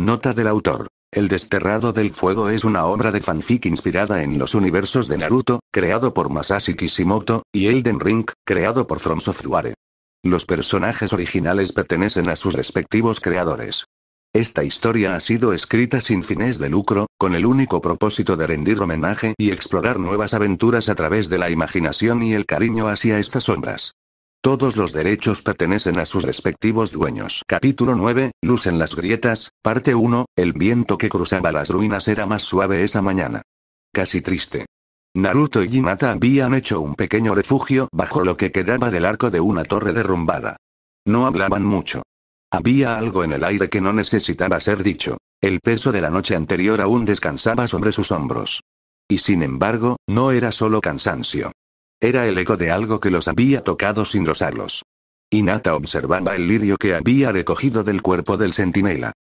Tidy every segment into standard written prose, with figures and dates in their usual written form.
Nota del autor. El Desterrado del Fuego es una obra de fanfic inspirada en los universos de Naruto, creado por Masashi Kishimoto, y Elden Ring, creado por From Software. Los personajes originales pertenecen a sus respectivos creadores. Esta historia ha sido escrita sin fines de lucro, con el único propósito de rendir homenaje y explorar nuevas aventuras a través de la imaginación y el cariño hacia estas obras. Todos los derechos pertenecen a sus respectivos dueños. Capítulo 9, Luz en las grietas, parte 1, el viento que cruzaba las ruinas era más suave esa mañana. Casi triste. Naruto y Hinata habían hecho un pequeño refugio bajo lo que quedaba del arco de una torre derrumbada. No hablaban mucho. Había algo en el aire que no necesitaba ser dicho. El peso de la noche anterior aún descansaba sobre sus hombros. Y sin embargo, no era solo cansancio. Era el eco de algo que los había tocado sin rozarlos. Hinata observaba el lirio que había recogido del cuerpo del centinela.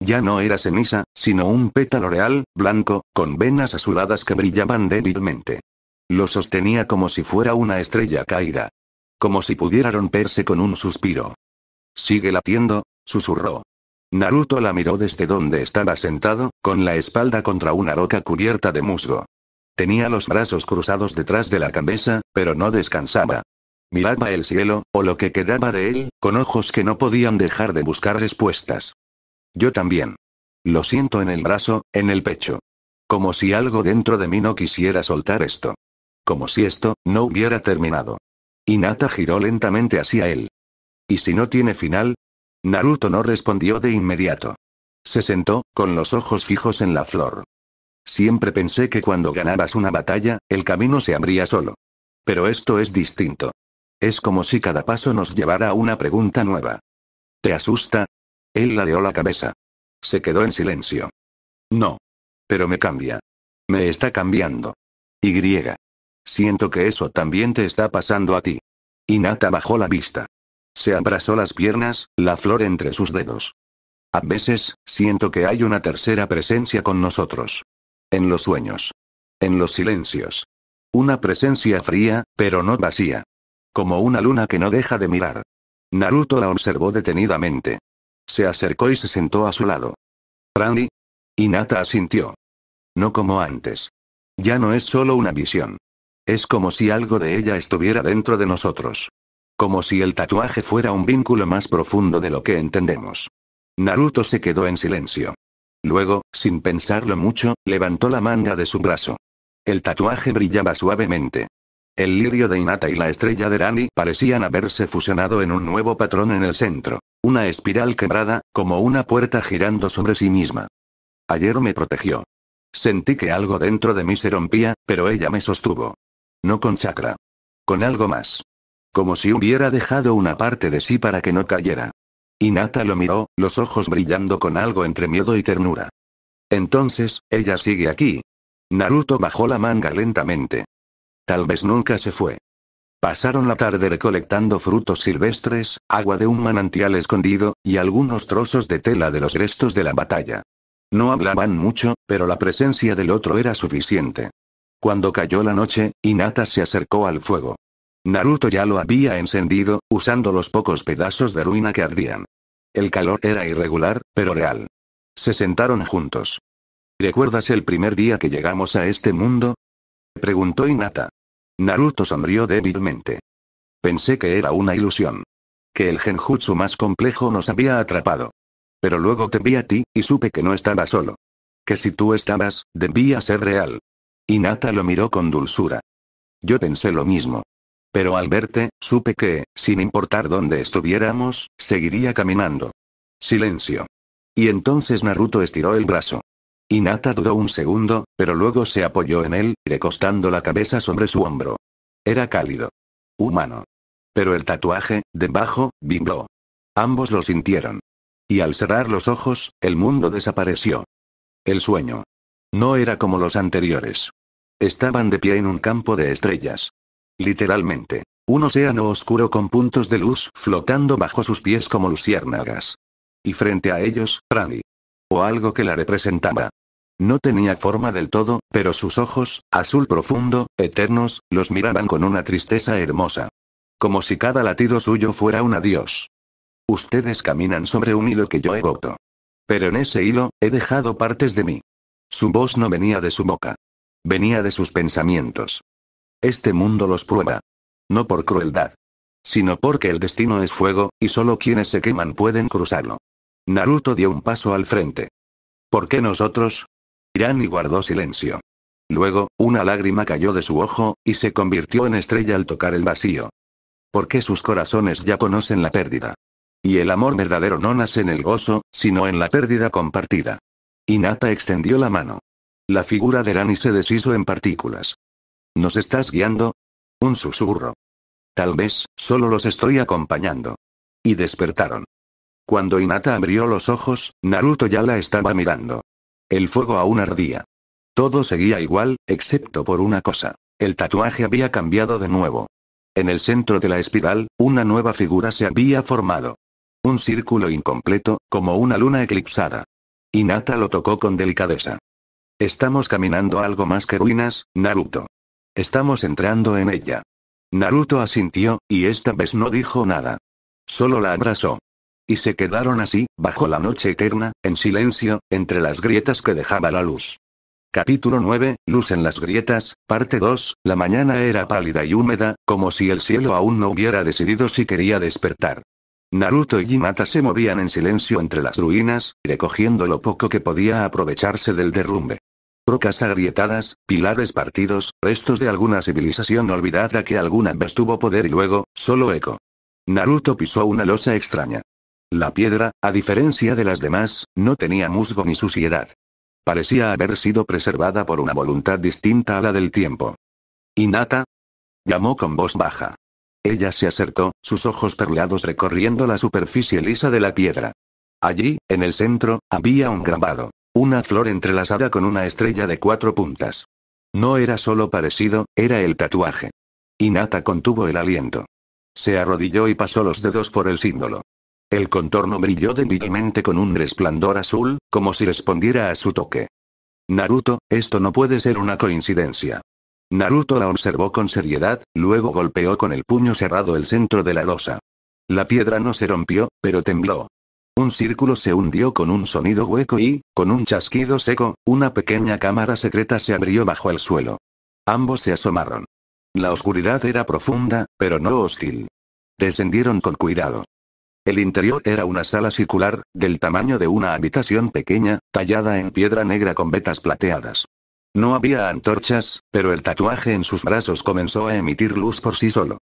Ya no era ceniza, sino un pétalo real, blanco, con venas azuladas que brillaban débilmente. Lo sostenía como si fuera una estrella caída. Como si pudiera romperse con un suspiro. «Sigue latiendo», susurró. Naruto la miró desde donde estaba sentado, con la espalda contra una roca cubierta de musgo. Tenía los brazos cruzados detrás de la cabeza, pero no descansaba. Miraba el cielo, o lo que quedaba de él, con ojos que no podían dejar de buscar respuestas. Yo también. Lo siento en el brazo, en el pecho. Como si algo dentro de mí no quisiera soltar esto. Como si esto no hubiera terminado. Hinata giró lentamente hacia él. ¿Y si no tiene final? Naruto no respondió de inmediato. Se sentó, con los ojos fijos en la flor. Siempre pensé que cuando ganabas una batalla, el camino se abría solo. Pero esto es distinto. Es como si cada paso nos llevara a una pregunta nueva. ¿Te asusta? Él ladeó la cabeza. Se quedó en silencio. No. Pero me cambia. Me está cambiando. Y. Siento que eso también te está pasando a ti. Hinata bajó la vista. Se abrazó las piernas, la flor entre sus dedos. A veces, siento que hay una tercera presencia con nosotros. En los sueños. En los silencios. Una presencia fría, pero no vacía. Como una luna que no deja de mirar. Naruto la observó detenidamente. Se acercó y se sentó a su lado. ¿Randy? Hinata asintió. No como antes. Ya no es solo una visión. Es como si algo de ella estuviera dentro de nosotros. Como si el tatuaje fuera un vínculo más profundo de lo que entendemos. Naruto se quedó en silencio. Luego, sin pensarlo mucho, levantó la manga de su brazo. El tatuaje brillaba suavemente. El lirio de Hinata y la estrella de Randy parecían haberse fusionado en un nuevo patrón en el centro. Una espiral quebrada, como una puerta girando sobre sí misma. Ayer me protegió. Sentí que algo dentro de mí se rompía, pero ella me sostuvo. No con chakra. Con algo más. Como si hubiera dejado una parte de sí para que no cayera. Hinata lo miró, los ojos brillando con algo entre miedo y ternura. Entonces, ella sigue aquí. Naruto bajó la manga lentamente. Tal vez nunca se fue. Pasaron la tarde recolectando frutos silvestres, agua de un manantial escondido, y algunos trozos de tela de los restos de la batalla. No hablaban mucho, pero la presencia del otro era suficiente. Cuando cayó la noche, Hinata se acercó al fuego. Naruto ya lo había encendido, usando los pocos pedazos de ruina que ardían. El calor era irregular, pero real. Se sentaron juntos. ¿Recuerdas el primer día que llegamos a este mundo? Preguntó Hinata. Naruto sonrió débilmente. Pensé que era una ilusión. Que el genjutsu más complejo nos había atrapado. Pero luego te vi a ti, y supe que no estaba solo. Que si tú estabas, debía ser real. Hinata lo miró con dulzura. Yo pensé lo mismo. Pero al verte, supe que, sin importar dónde estuviéramos, seguiría caminando. Silencio. Y entonces Naruto estiró el brazo. Hinata dudó un segundo, pero luego se apoyó en él, recostando la cabeza sobre su hombro. Era cálido. Humano. Pero el tatuaje, debajo, vibró. Ambos lo sintieron. Y al cerrar los ojos, el mundo desapareció. El sueño. No era como los anteriores. Estaban de pie en un campo de estrellas. Literalmente. Un océano oscuro con puntos de luz flotando bajo sus pies como luciérnagas. Y frente a ellos, Randy. O algo que la representaba. No tenía forma del todo, pero sus ojos, azul profundo, eternos, los miraban con una tristeza hermosa. Como si cada latido suyo fuera un adiós. Ustedes caminan sobre un hilo que yo he roto. Pero en ese hilo, he dejado partes de mí. Su voz no venía de su boca. Venía de sus pensamientos. Este mundo los prueba. No por crueldad. Sino porque el destino es fuego, y solo quienes se queman pueden cruzarlo. Naruto dio un paso al frente. ¿Por qué nosotros? Irani guardó silencio. Luego, una lágrima cayó de su ojo, y se convirtió en estrella al tocar el vacío. Porque sus corazones ya conocen la pérdida. Y el amor verdadero no nace en el gozo, sino en la pérdida compartida. Hinata extendió la mano. La figura de Rani se deshizo en partículas. ¿Nos estás guiando? Un susurro. Tal vez, solo los estoy acompañando. Y despertaron. Cuando Hinata abrió los ojos, Naruto ya la estaba mirando. El fuego aún ardía. Todo seguía igual, excepto por una cosa. El tatuaje había cambiado de nuevo. En el centro de la espiral, una nueva figura se había formado. Un círculo incompleto, como una luna eclipsada. Hinata lo tocó con delicadeza. Estamos caminando algo más que ruinas, Naruto. Estamos entrando en ella. Naruto asintió, y esta vez no dijo nada. Solo la abrazó. Y se quedaron así, bajo la noche eterna, en silencio, entre las grietas que dejaba la luz. Capítulo 9, Luz en las grietas, parte 2, la mañana era pálida y húmeda, como si el cielo aún no hubiera decidido si quería despertar. Naruto y Hinata se movían en silencio entre las ruinas, recogiendo lo poco que podía aprovecharse del derrumbe. Rocas agrietadas, pilares partidos, restos de alguna civilización olvidada que alguna vez tuvo poder y luego, solo eco. Naruto pisó una losa extraña. La piedra, a diferencia de las demás, no tenía musgo ni suciedad. Parecía haber sido preservada por una voluntad distinta a la del tiempo. ¿Hinata? Llamó con voz baja. Ella se acercó, sus ojos perlados recorriendo la superficie lisa de la piedra. Allí, en el centro, había un grabado. Una flor entrelazada con una estrella de 4 puntas. No era solo parecido, era el tatuaje. Hinata contuvo el aliento. Se arrodilló y pasó los dedos por el símbolo. El contorno brilló débilmente con un resplandor azul, como si respondiera a su toque. Naruto, esto no puede ser una coincidencia. Naruto la observó con seriedad, luego golpeó con el puño cerrado el centro de la losa. La piedra no se rompió, pero tembló. Un círculo se hundió con un sonido hueco y, con un chasquido seco, una pequeña cámara secreta se abrió bajo el suelo. Ambos se asomaron. La oscuridad era profunda, pero no hostil. Descendieron con cuidado. El interior era una sala circular, del tamaño de una habitación pequeña, tallada en piedra negra con vetas plateadas. No había antorchas, pero el tatuaje en sus brazos comenzó a emitir luz por sí solo.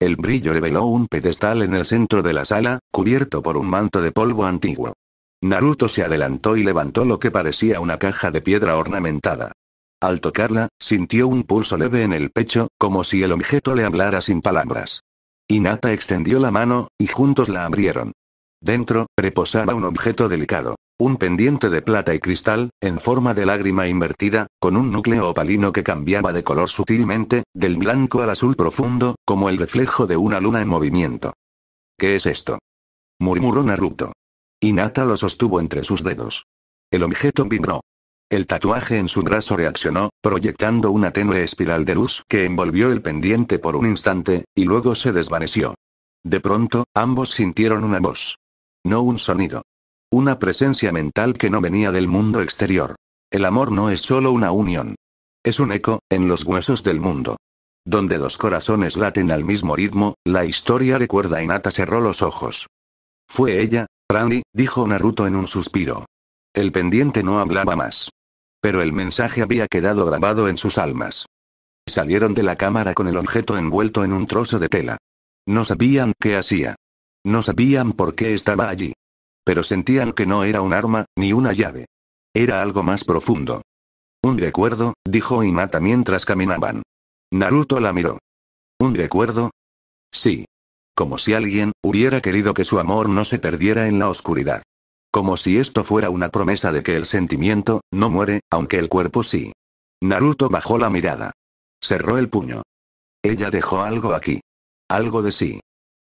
El brillo reveló un pedestal en el centro de la sala, cubierto por un manto de polvo antiguo. Naruto se adelantó y levantó lo que parecía una caja de piedra ornamentada. Al tocarla, sintió un pulso leve en el pecho, como si el objeto le hablara sin palabras. Hinata extendió la mano, y juntos la abrieron. Dentro, reposaba un objeto delicado. Un pendiente de plata y cristal, en forma de lágrima invertida, con un núcleo opalino que cambiaba de color sutilmente, del blanco al azul profundo, como el reflejo de una luna en movimiento. ¿Qué es esto?, murmuró Naruto. Hinata lo sostuvo entre sus dedos. El objeto vibró. El tatuaje en su brazo reaccionó, proyectando una tenue espiral de luz que envolvió el pendiente por un instante, y luego se desvaneció. De pronto, ambos sintieron una voz. No un sonido. Una presencia mental que no venía del mundo exterior. El amor no es solo una unión. Es un eco, en los huesos del mundo. Donde dos corazones laten al mismo ritmo, la historia recuerda. Hinata cerró los ojos. Fue ella, Rani, dijo Naruto en un suspiro. El pendiente no hablaba más. Pero el mensaje había quedado grabado en sus almas. Salieron de la cámara con el objeto envuelto en un trozo de tela. No sabían qué hacía. No sabían por qué estaba allí. Pero sentían que no era un arma, ni una llave. Era algo más profundo. Un recuerdo, dijo Hinata mientras caminaban. Naruto la miró. ¿Un recuerdo? Sí. Como si alguien hubiera querido que su amor no se perdiera en la oscuridad. Como si esto fuera una promesa de que el sentimiento no muere, aunque el cuerpo sí. Naruto bajó la mirada. Cerró el puño. Ella dejó algo aquí. Algo de sí.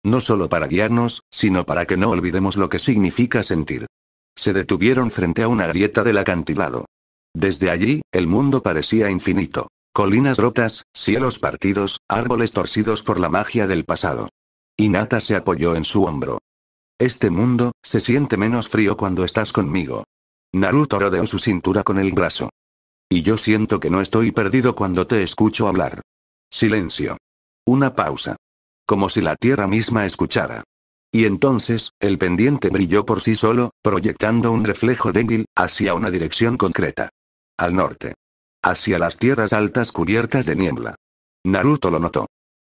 No solo para guiarnos, sino para que no olvidemos lo que significa sentir. Se detuvieron frente a una grieta del acantilado. Desde allí, el mundo parecía infinito. Colinas rotas, cielos partidos, árboles torcidos por la magia del pasado. Hinata se apoyó en su hombro. Este mundo se siente menos frío cuando estás conmigo. Naruto rodeó su cintura con el brazo. Y yo siento que no estoy perdido cuando te escucho hablar. Silencio. Una pausa. Como si la tierra misma escuchara. Y entonces, el pendiente brilló por sí solo, proyectando un reflejo débil, hacia una dirección concreta. Al norte. Hacia las tierras altas cubiertas de niebla. Naruto lo notó.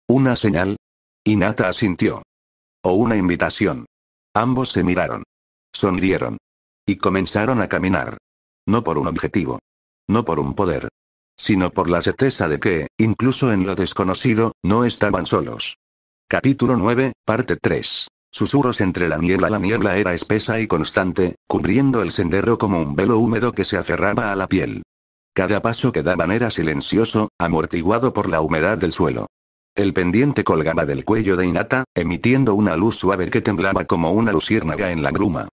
¿Una señal? Hinata asintió. ¿O una invitación? Ambos se miraron. Sonrieron. Y comenzaron a caminar. No por un objetivo. No por un poder. Sino por la certeza de que, incluso en lo desconocido, no estaban solos. Capítulo 9, parte 3. Susurros entre la niebla. La niebla era espesa y constante, cubriendo el sendero como un velo húmedo que se aferraba a la piel. Cada paso que daban era silencioso, amortiguado por la humedad del suelo. El pendiente colgaba del cuello de Hinata, emitiendo una luz suave que temblaba como una luciérnaga en la bruma.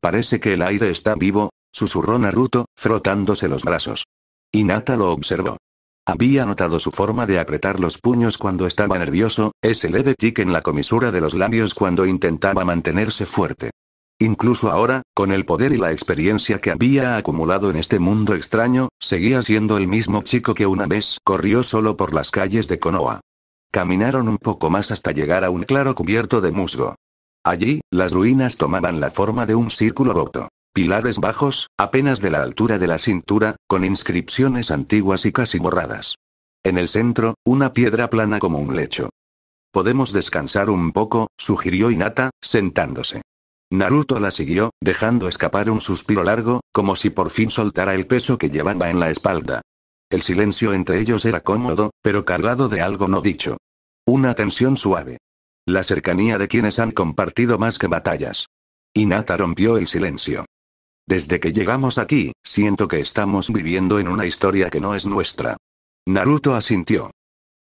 Parece que el aire está vivo, susurró Naruto, frotándose los brazos. Hinata lo observó. Había notado su forma de apretar los puños cuando estaba nervioso, ese leve tic en la comisura de los labios cuando intentaba mantenerse fuerte. Incluso ahora, con el poder y la experiencia que había acumulado en este mundo extraño, seguía siendo el mismo chico que una vez corrió solo por las calles de Konoha. Caminaron un poco más hasta llegar a un claro cubierto de musgo. Allí, las ruinas tomaban la forma de un círculo roto. Pilares bajos, apenas de la altura de la cintura, con inscripciones antiguas y casi borradas. En el centro, una piedra plana como un lecho. «Podemos descansar un poco», sugirió Hinata, sentándose. Naruto la siguió, dejando escapar un suspiro largo, como si por fin soltara el peso que llevaba en la espalda. El silencio entre ellos era cómodo, pero cargado de algo no dicho. Una tensión suave. La cercanía de quienes han compartido más que batallas. Hinata rompió el silencio. Desde que llegamos aquí, siento que estamos viviendo en una historia que no es nuestra. Naruto asintió.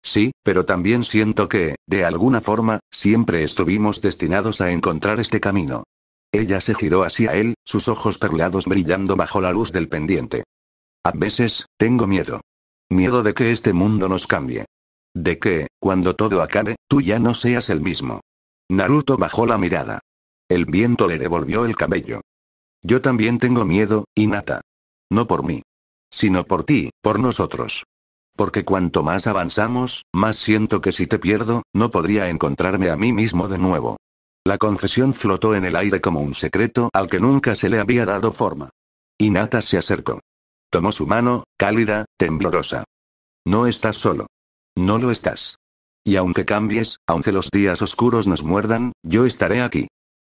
Sí, pero también siento que, de alguna forma, siempre estuvimos destinados a encontrar este camino. Ella se giró hacia él, sus ojos perlados brillando bajo la luz del pendiente. A veces, tengo miedo. Miedo de que este mundo nos cambie. De que, cuando todo acabe, tú ya no seas el mismo. Naruto bajó la mirada. El viento le revolvió el cabello. Yo también tengo miedo, Hinata. No por mí. Sino por ti, por nosotros. Porque cuanto más avanzamos, más siento que si te pierdo, no podría encontrarme a mí mismo de nuevo. La confesión flotó en el aire como un secreto al que nunca se le había dado forma. Hinata se acercó. Tomó su mano, cálida, temblorosa. No estás solo. No lo estás. Y aunque cambies, aunque los días oscuros nos muerdan, yo estaré aquí.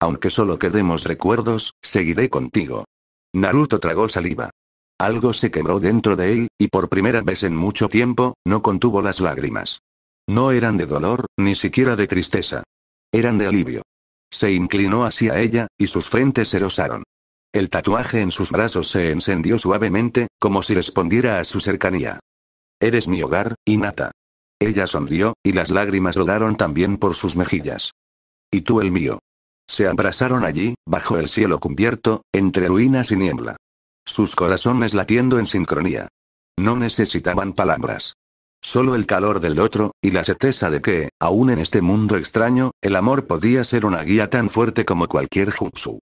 Aunque solo quedemos recuerdos, seguiré contigo. Naruto tragó saliva. Algo se quebró dentro de él, y por primera vez en mucho tiempo, no contuvo las lágrimas. No eran de dolor, ni siquiera de tristeza. Eran de alivio. Se inclinó hacia ella, y sus frentes se rozaron. El tatuaje en sus brazos se encendió suavemente, como si respondiera a su cercanía. Eres mi hogar, Hinata. Ella sonrió, y las lágrimas rodaron también por sus mejillas. Y tú el mío. Se abrazaron allí, bajo el cielo cubierto, entre ruinas y niebla. Sus corazones latiendo en sincronía. No necesitaban palabras. Solo el calor del otro, y la certeza de que, aún en este mundo extraño, el amor podía ser una guía tan fuerte como cualquier jutsu.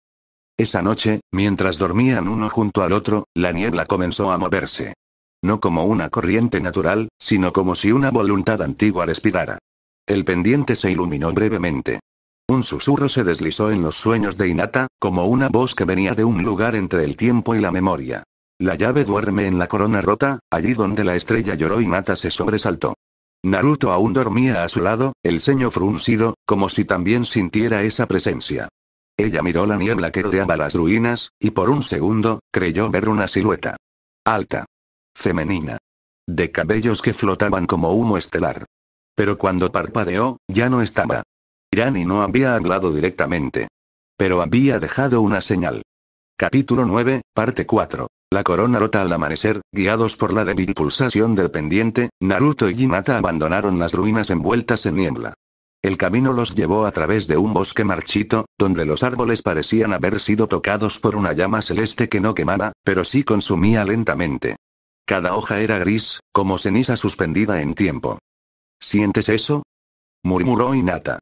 Esa noche, mientras dormían uno junto al otro, la niebla comenzó a moverse. No como una corriente natural, sino como si una voluntad antigua respirara. El pendiente se iluminó brevemente. Un susurro se deslizó en los sueños de Hinata, como una voz que venía de un lugar entre el tiempo y la memoria. La llave duerme en la corona rota, allí donde la estrella lloró. Hinata se sobresaltó. Naruto aún dormía a su lado, el ceño fruncido, como si también sintiera esa presencia. Ella miró la niebla que rodeaba las ruinas, y por un segundo, creyó ver una silueta. Alta. Femenina. De cabellos que flotaban como humo estelar. Pero cuando parpadeó, ya no estaba. Irani no había hablado directamente. Pero había dejado una señal. Capítulo 9, parte 4. La corona rota al amanecer, guiados por la débil pulsación del pendiente, Naruto y Hinata abandonaron las ruinas envueltas en niebla. El camino los llevó a través de un bosque marchito, donde los árboles parecían haber sido tocados por una llama celeste que no quemaba, pero sí consumía lentamente. Cada hoja era gris, como ceniza suspendida en tiempo. ¿Sientes eso?, murmuró Hinata.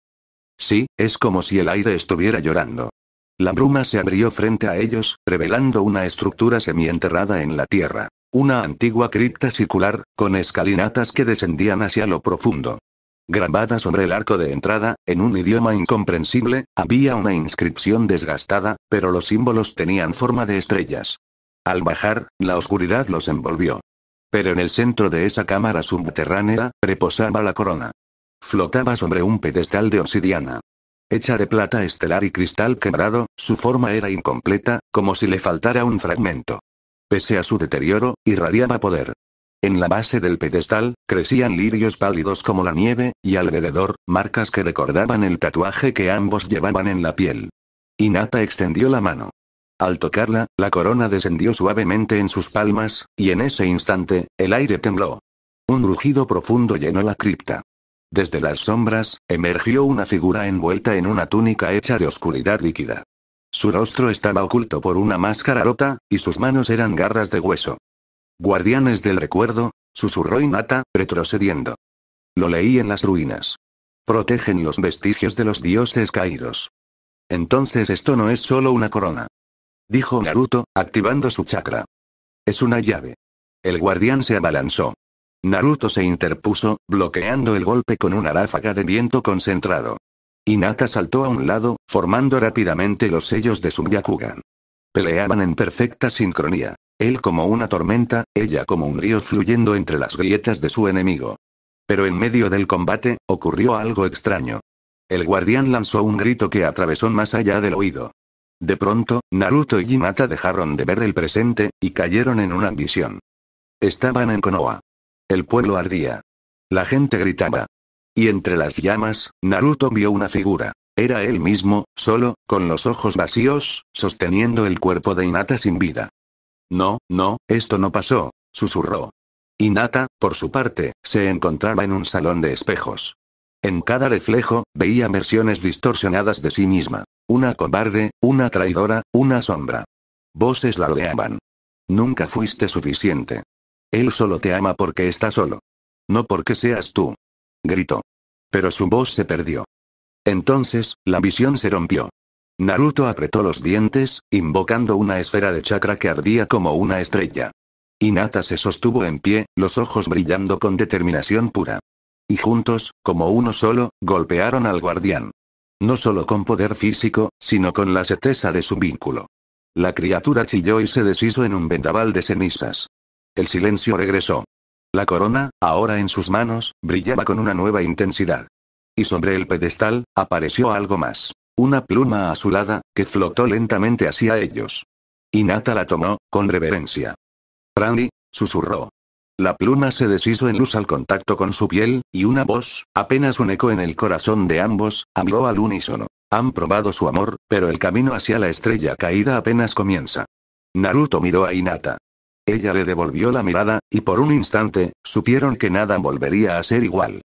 Sí, es como si el aire estuviera llorando. La bruma se abrió frente a ellos, revelando una estructura semienterrada en la tierra. Una antigua cripta circular, con escalinatas que descendían hacia lo profundo. Grabada sobre el arco de entrada, en un idioma incomprensible, había una inscripción desgastada, pero los símbolos tenían forma de estrellas. Al bajar, la oscuridad los envolvió. Pero en el centro de esa cámara subterránea, reposaba la corona. Flotaba sobre un pedestal de obsidiana. Hecha de plata estelar y cristal quebrado, su forma era incompleta, como si le faltara un fragmento. Pese a su deterioro, irradiaba poder. En la base del pedestal, crecían lirios pálidos como la nieve, y alrededor, marcas que recordaban el tatuaje que ambos llevaban en la piel. Hinata extendió la mano. Al tocarla, la corona descendió suavemente en sus palmas, y en ese instante, el aire tembló. Un rugido profundo llenó la cripta. Desde las sombras, emergió una figura envuelta en una túnica hecha de oscuridad líquida. Su rostro estaba oculto por una máscara rota, y sus manos eran garras de hueso. «Guardianes del recuerdo», susurró Hinata, retrocediendo. Lo leí en las ruinas. Protegen los vestigios de los dioses caídos. Entonces esto no es solo una corona. Dijo Naruto, activando su chakra. Es una llave. El guardián se abalanzó. Naruto se interpuso, bloqueando el golpe con una ráfaga de viento concentrado. Hinata saltó a un lado, formando rápidamente los sellos de su Byakugan. Peleaban en perfecta sincronía. Él como una tormenta, ella como un río fluyendo entre las grietas de su enemigo. Pero en medio del combate, ocurrió algo extraño. El guardián lanzó un grito que atravesó más allá del oído. De pronto, Naruto y Hinata dejaron de ver el presente, y cayeron en una visión. Estaban en Konoha. El pueblo ardía. La gente gritaba. Y entre las llamas, Naruto vio una figura. Era él mismo, solo, con los ojos vacíos, sosteniendo el cuerpo de Hinata sin vida. No, esto no pasó, susurró. Hinata, por su parte, se encontraba en un salón de espejos. En cada reflejo, veía versiones distorsionadas de sí misma. Una cobarde, una traidora, una sombra. Voces la rodeaban. Nunca fuiste suficiente. Él solo te ama porque está solo. No porque seas tú. Gritó. Pero su voz se perdió. Entonces, la visión se rompió. Naruto apretó los dientes, invocando una esfera de chakra que ardía como una estrella. Hinata se sostuvo en pie, los ojos brillando con determinación pura. Y juntos, como uno solo, golpearon al guardián. No solo con poder físico, sino con la certeza de su vínculo. La criatura chilló y se deshizo en un vendaval de cenizas. El silencio regresó. La corona, ahora en sus manos, brillaba con una nueva intensidad. Y sobre el pedestal, apareció algo más. Una pluma azulada, que flotó lentamente hacia ellos. Hinata la tomó, con reverencia. «Franny», susurró. La pluma se deshizo en luz al contacto con su piel, y una voz, apenas un eco en el corazón de ambos, habló al unísono. Han probado su amor, pero el camino hacia la estrella caída apenas comienza. Naruto miró a Hinata. Ella le devolvió la mirada, y por un instante, supieron que nada volvería a ser igual.